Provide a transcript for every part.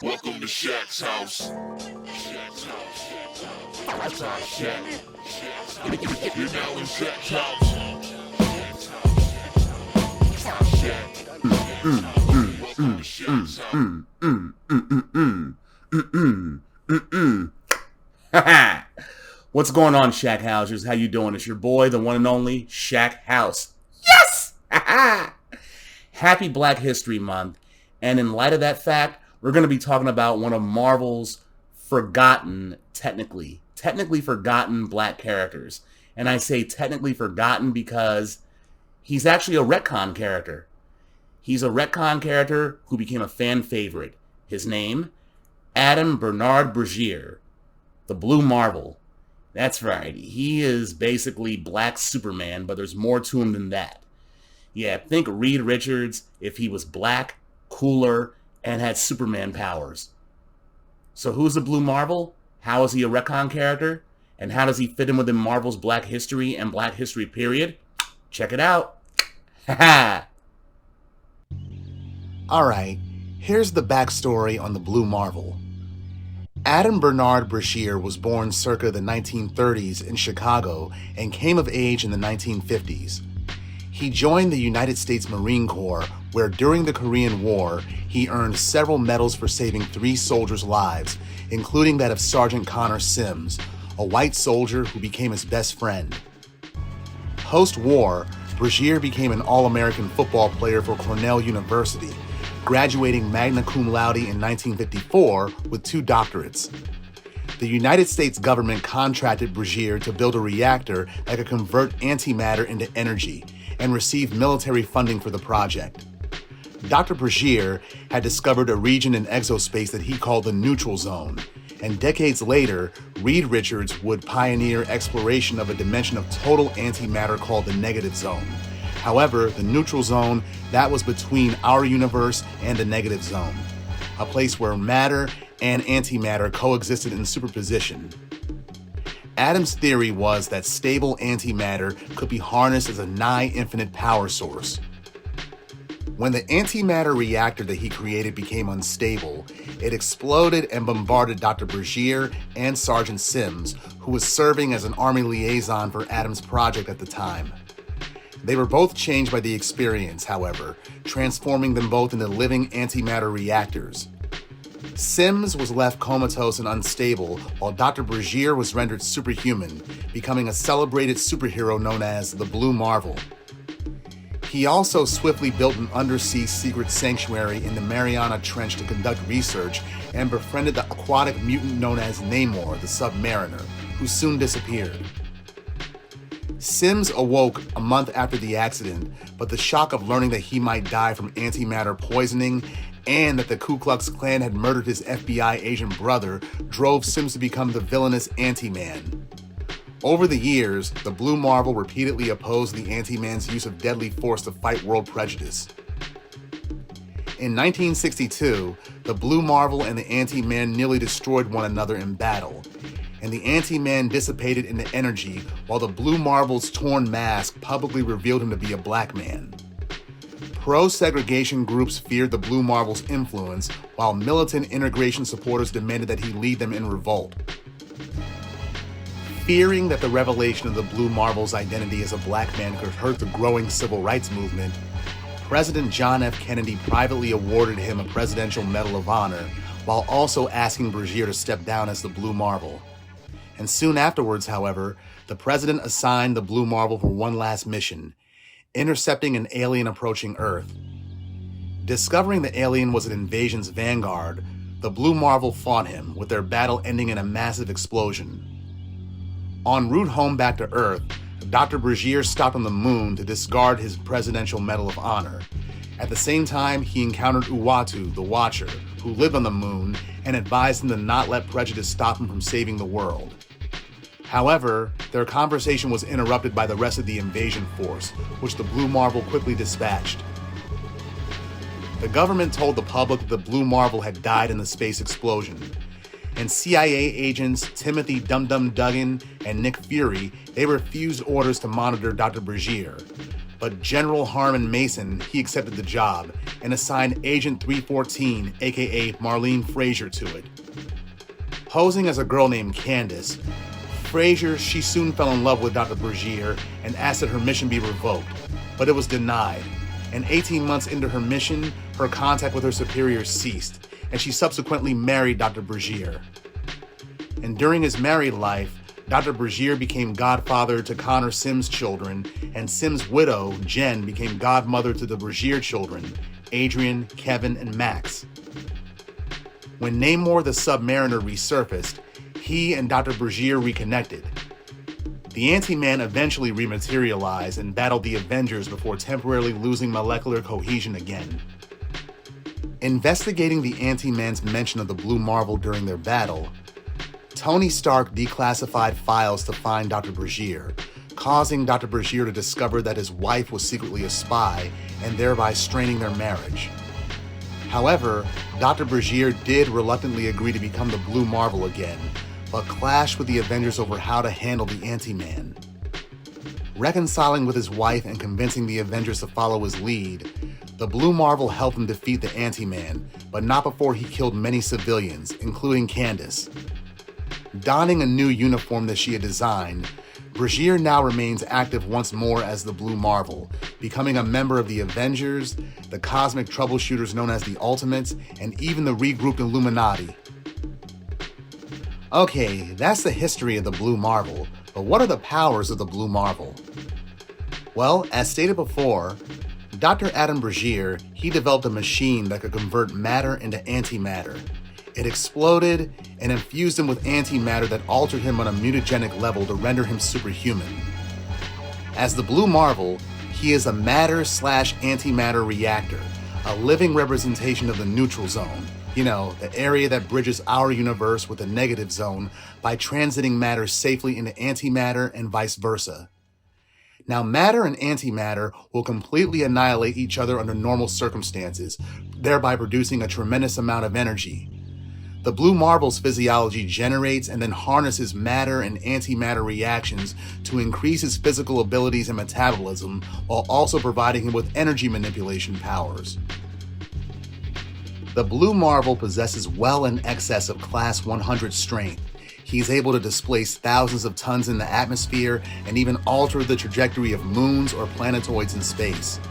Welcome to Shaq's house. Shaq's house. That's our Shaq. You're now in Shaq's house. That's our Shaq. Welcome to Shaq's house. What's going on, Shaq Housers? How you doing? It's your boy, the one and only Shaq House. Yes! Happy Black History Month. And in light of that fact, we're going to be talking about one of Marvel's forgotten, technically forgotten black characters. And I say technically forgotten because he's actually a retcon character. He's a retcon character who became a fan favorite. His name, Bernard Brashear, the Blue Marvel. That's right. He is basically Black Superman, but there's more to him than that. Yeah, think Reed Richards if he was black, cooler, and had Superman powers. So who's the Blue Marvel? How is he a retcon character? And how does he fit in within Marvel's Black History and Black History period? Check it out. Alright, here's the backstory on the Blue Marvel. Bernard Brashear was born circa the 1930s in Chicago and came of age in the 1950s. He joined the United States Marine Corps, where during the Korean War, he earned several medals for saving 3 soldiers' lives, including that of Sergeant Connor Sims, a white soldier who became his best friend. Post-war, Brashear became an All-American football player for Cornell University, graduating magna cum laude in 1954 with 2 doctorates. The United States government contracted Brashear to build a reactor that could convert antimatter into energy and received military funding for the project. Dr. Brashear had discovered a region in exospace that he called the neutral zone, and decades later, Reed Richards would pioneer exploration of a dimension of total antimatter called the negative zone. However, the neutral zone, that was between our universe and the negative zone, a place where matter and antimatter coexisted in superposition. Adam's theory was that stable antimatter could be harnessed as a nigh-infinite power source. When the antimatter reactor that he created became unstable, it exploded and bombarded Dr. Brashear and Sergeant Sims, who was serving as an Army liaison for Adam's project at the time. They were both changed by the experience, however, transforming them both into living antimatter reactors. Sims was left comatose and unstable, while Dr. Brashear was rendered superhuman, becoming a celebrated superhero known as the Blue Marvel. He also swiftly built an undersea secret sanctuary in the Mariana Trench to conduct research and befriended the aquatic mutant known as Namor, the Submariner, who soon disappeared. Sims awoke a month after the accident, but the shock of learning that he might die from antimatter poisoning and that the Ku Klux Klan had murdered his FBI agent brother drove Sims to become the villainous Anti-Man. Over the years, the Blue Marvel repeatedly opposed the Anti-Man's use of deadly force to fight world prejudice. In 1962, the Blue Marvel and the Anti-Man nearly destroyed one another in battle, and the Anti-Man dissipated into energy while the Blue Marvel's torn mask publicly revealed him to be a black man. Pro-segregation groups feared the Blue Marvel's influence, while militant integration supporters demanded that he lead them in revolt. Fearing that the revelation of the Blue Marvel's identity as a black man could hurt the growing civil rights movement, President John F. Kennedy privately awarded him a Presidential Medal of Honor, while also asking Brashear to step down as the Blue Marvel. And soon afterwards, however, the president assigned the Blue Marvel for one last mission, intercepting an alien approaching Earth. Discovering the alien was an invasion's vanguard, the Blue Marvel fought him, with their battle ending in a massive explosion. En route home back to Earth, Dr. Brashear stopped on the moon to discard his Presidential Medal of Honor. At the same time, he encountered Uatu, the Watcher, who lived on the moon, and advised him to not let prejudice stop him from saving the world. However, their conversation was interrupted by the rest of the invasion force, which the Blue Marvel quickly dispatched. The government told the public that the Blue Marvel had died in the space explosion, and CIA agents Timothy Dum Dum Duggan and Nick Fury, they refused orders to monitor Dr. Brashear. but General Harmon Mason, he accepted the job and assigned Agent 314, aka Marlene Frazier, to it. Posing as a girl named Candace, Frazier, she soon fell in love with Dr. Brashear and asked that her mission be revoked, but it was denied. And 18 months into her mission, her contact with her superiors ceased, and she subsequently married Dr. Brashear. And during his married life, Dr. Brashear became godfather to Connor Sims' children, and Sims' widow, Jen, became godmother to the Brashear children, Adrian, Kevin, and Max. When Namor the Submariner resurfaced, he and Dr. Brashear reconnected. The Anti-Man eventually rematerialized and battled the Avengers before temporarily losing molecular cohesion again. Investigating the Anti-Man's mention of the Blue Marvel during their battle, Tony Stark declassified files to find Dr. Brashear, causing Dr. Brashear to discover that his wife was secretly a spy and thereby straining their marriage. However, Dr. Brashear did reluctantly agree to become the Blue Marvel again, but clashed with the Avengers over how to handle the Anti-Man. Reconciling with his wife and convincing the Avengers to follow his lead, the Blue Marvel helped him defeat the Anti-Man, but not before he killed many civilians, including Candace. Donning a new uniform that she had designed, Brashear now remains active once more as the Blue Marvel, becoming a member of the Avengers, the cosmic troubleshooters known as the Ultimates, and even the regrouped Illuminati. Okay, that's the history of the Blue Marvel, but what are the powers of the Blue Marvel? Well, as stated before, Dr. Adam Brashear, he developed a machine that could convert matter into antimatter. It exploded and infused him with antimatter that altered him on a mutagenic level to render him superhuman. As the Blue Marvel, he is a matter/antimatter reactor, a living representation of the neutral zone. You know, the area that bridges our universe with the negative zone by transiting matter safely into antimatter and vice versa. Now, matter and antimatter will completely annihilate each other under normal circumstances, thereby producing a tremendous amount of energy. The Blue Marvel's physiology generates and then harnesses matter and antimatter reactions to increase his physical abilities and metabolism, while also providing him with energy manipulation powers. The Blue Marvel possesses well in excess of Class 100 strength. He's able to displace thousands of tons in the atmosphere and even alter the trajectory of moons or planetoids in space.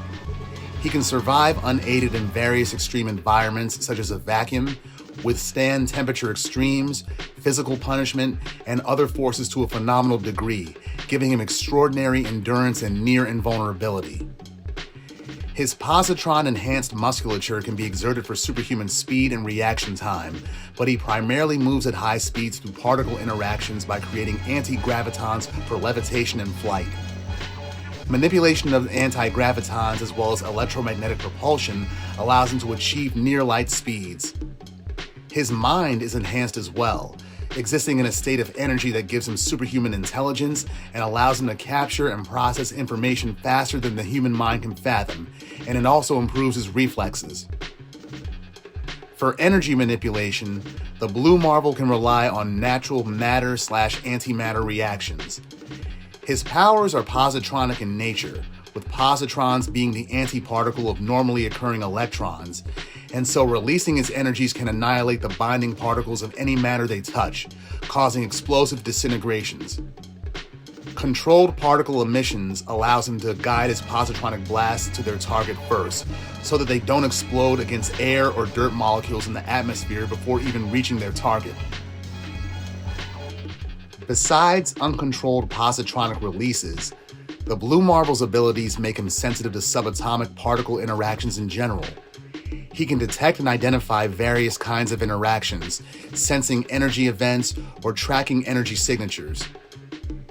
He can survive unaided in various extreme environments such as a vacuum, withstand temperature extremes, physical punishment, and other forces to a phenomenal degree, giving him extraordinary endurance and near invulnerability. His positron-enhanced musculature can be exerted for superhuman speed and reaction time, but he primarily moves at high speeds through particle interactions by creating anti-gravitons for levitation and flight. Manipulation of anti-gravitons as well as electromagnetic propulsion allows him to achieve near-light speeds. His mind is enhanced as well, existing in a state of energy that gives him superhuman intelligence and allows him to capture and process information faster than the human mind can fathom, and it also improves his reflexes. For energy manipulation, the Blue Marvel can rely on natural matter/antimatter reactions. His powers are positronic in nature, with positrons being the antiparticle of normally occurring electrons, and so releasing his energies can annihilate the binding particles of any matter they touch, causing explosive disintegrations. Controlled particle emissions allows him to guide his positronic blasts to their target first, so that they don't explode against air or dirt molecules in the atmosphere before even reaching their target. Besides uncontrolled positronic releases, the Blue Marvel's abilities make him sensitive to subatomic particle interactions in general. He can detect and identify various kinds of interactions, sensing energy events or tracking energy signatures.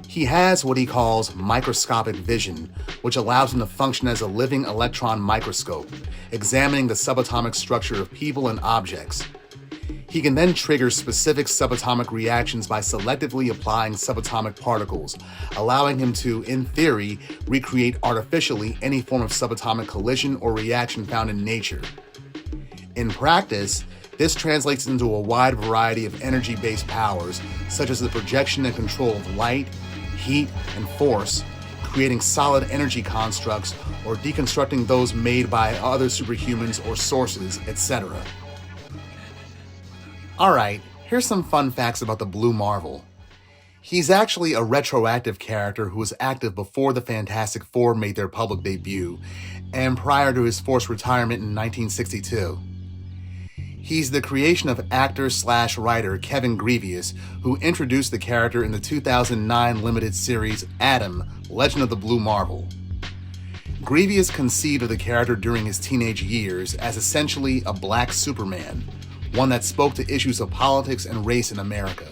He has what he calls microscopic vision, which allows him to function as a living electron microscope, examining the subatomic structure of people and objects. He can then trigger specific subatomic reactions by selectively applying subatomic particles, allowing him to, in theory, recreate artificially any form of subatomic collision or reaction found in nature. In practice, this translates into a wide variety of energy-based powers, such as the projection and control of light, heat, and force, creating solid energy constructs or deconstructing those made by other superhumans or sources, etc. Alright, here's some fun facts about the Blue Marvel. He's actually a retroactive character who was active before the Fantastic Four made their public debut, and prior to his forced retirement in 1962. He's the creation of actor/writer Kevin Greavius, who introduced the character in the 2009 limited series Atom, Legend of the Blue Marvel. Greavius conceived of the character during his teenage years as essentially a black Superman, one that spoke to issues of politics and race in America.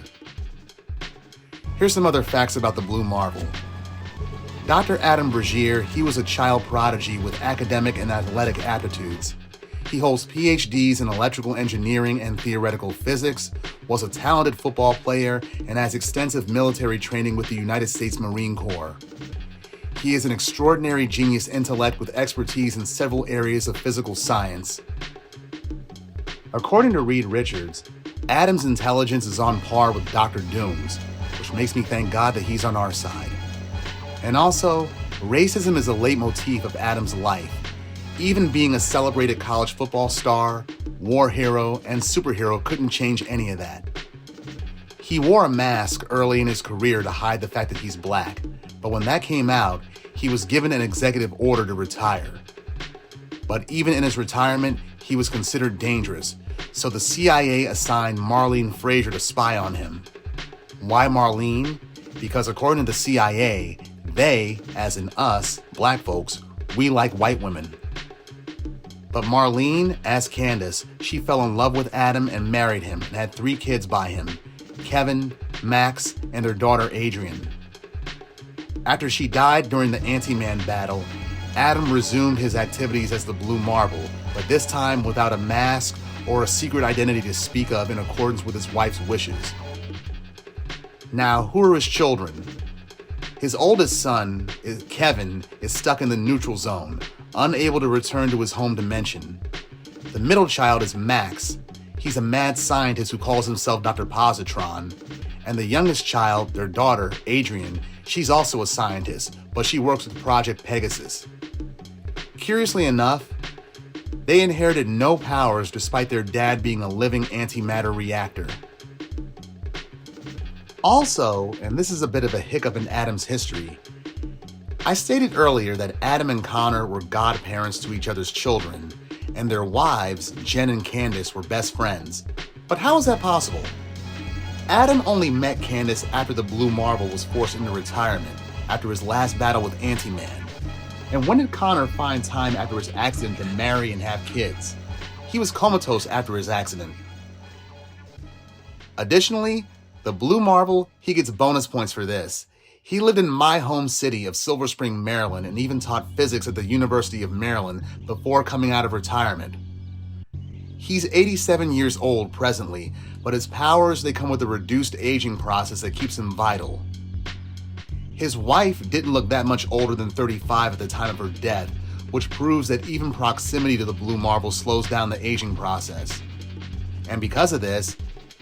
Here's some other facts about the Blue Marvel. Dr. Adam Brashear, he was a child prodigy with academic and athletic aptitudes. He holds PhDs in electrical engineering and theoretical physics, was a talented football player, and has extensive military training with the United States Marine Corps. He is an extraordinary genius intellect with expertise in several areas of physical science. According to Reed Richards, Adam's intelligence is on par with Dr. Doom's, which makes me thank God that he's on our side. And also, racism is a leitmotif of Adam's life. Even being a celebrated college football star, war hero, and superhero couldn't change any of that. He wore a mask early in his career to hide the fact that he's black, but when that came out, he was given an executive order to retire. But even in his retirement, he was considered dangerous, so the CIA assigned Marlene Frazier to spy on him. Why Marlene? Because according to the CIA, they, as in us, black folks, we like white women. But Marlene, as Candace, she fell in love with Adam and married him and had 3 kids by him, Kevin, Max, and their daughter Adrian. After she died during the Anti-Man battle, Adam resumed his activities as the Blue Marvel, but this time without a mask or a secret identity to speak of in accordance with his wife's wishes. Now, who are his children? His oldest son, Kevin, is stuck in the neutral zone, unable to return to his home dimension. The middle child is Max. He's a mad scientist who calls himself Dr. Positron. And the youngest child, their daughter, Adrian, she's also a scientist, but she works with Project Pegasus. Curiously enough, they inherited no powers despite their dad being a living antimatter reactor. Also, and this is a bit of a hiccup in Adam's history, I stated earlier that Adam and Connor were godparents to each other's children, and their wives, Jen and Candace, were best friends. But how is that possible? Adam only met Candace after the Blue Marvel was forced into retirement, after his last battle with Ant-Man. And when did Connor find time after his accident to marry and have kids? He was comatose after his accident. Additionally, the Blue Marvel, he gets bonus points for this. He lived in my home city of Silver Spring, Maryland, and even taught physics at the University of Maryland before coming out of retirement. He's 87 years old presently, but his powers, they come with a reduced aging process that keeps him vital. His wife didn't look that much older than 35 at the time of her death, which proves that even proximity to the Blue Marvel slows down the aging process. And because of this,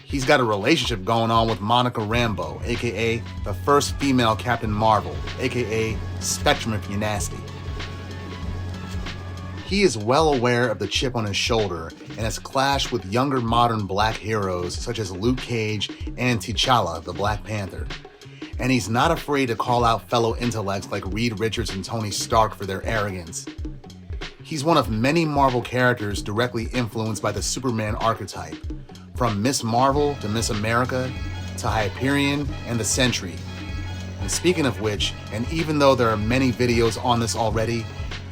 he's got a relationship going on with Monica Rambeau, aka the first female Captain Marvel, aka Spectrum if you're nasty. He is well aware of the chip on his shoulder and has clashed with younger modern black heroes such as Luke Cage and T'Challa, the Black Panther. And he's not afraid to call out fellow intellects like Reed Richards and Tony Stark for their arrogance. He's one of many Marvel characters directly influenced by the Superman archetype, from Miss Marvel to Miss America to Hyperion and the Sentry. And speaking of which, and even though there are many videos on this already,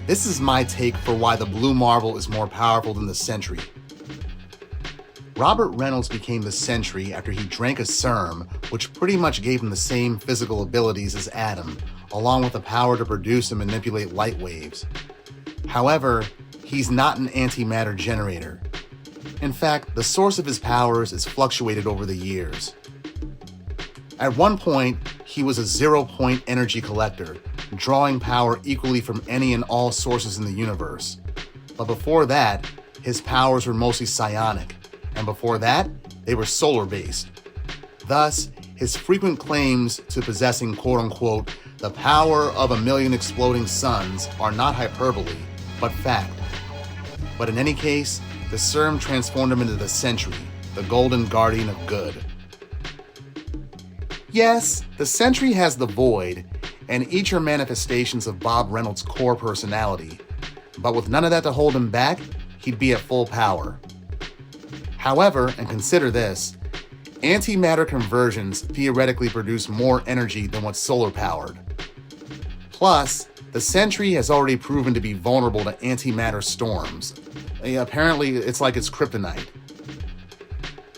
this is my take for why the Blue Marvel is more powerful than the Sentry. Robert Reynolds became the Sentry after he drank a serum, which pretty much gave him the same physical abilities as Adam, along with the power to produce and manipulate light waves. However, he's not an antimatter generator. In fact, the source of his powers is fluctuated over the years. At one point, he was a 0-point energy collector, drawing power equally from any and all sources in the universe. But before that, his powers were mostly psionic, and before that, they were solar-based. Thus, his frequent claims to possessing quote-unquote the The power of a million exploding suns are not hyperbole, but fact. But in any case, the serum transformed him into the Sentry, the golden guardian of good. Yes, the Sentry has the Void, and each are manifestations of Bob Reynolds' core personality, but with none of that to hold him back, he'd be at full power. However, and consider this, antimatter conversions theoretically produce more energy than what's solar-powered. Plus, the Sentry has already proven to be vulnerable to antimatter storms. Apparently, it's like it's kryptonite.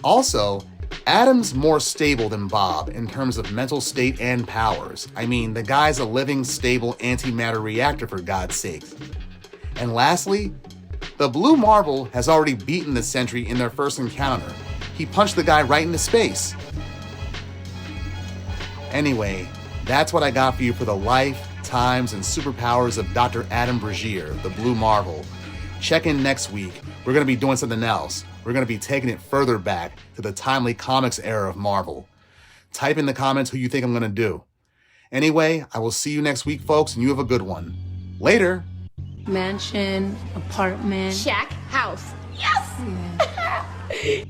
Also, Adam's more stable than Bob in terms of mental state and powers. I mean, the guy's a living, stable antimatter reactor, for God's sake. And lastly, the Blue Marvel has already beaten the Sentry in their first encounter. He punched the guy right into space. Anyway, that's what I got for you for the life, times, and superpowers of Dr. Adam Brashear, the Blue Marvel. Check in next week. We're going to be doing something else. We're going to be taking it further back to the timely comics era of Marvel. Type in the comments who you think I'm going to do. Anyway, I will see you next week, folks, and you have a good one. Later. Mansion, apartment. Shack house. Yes! Yeah.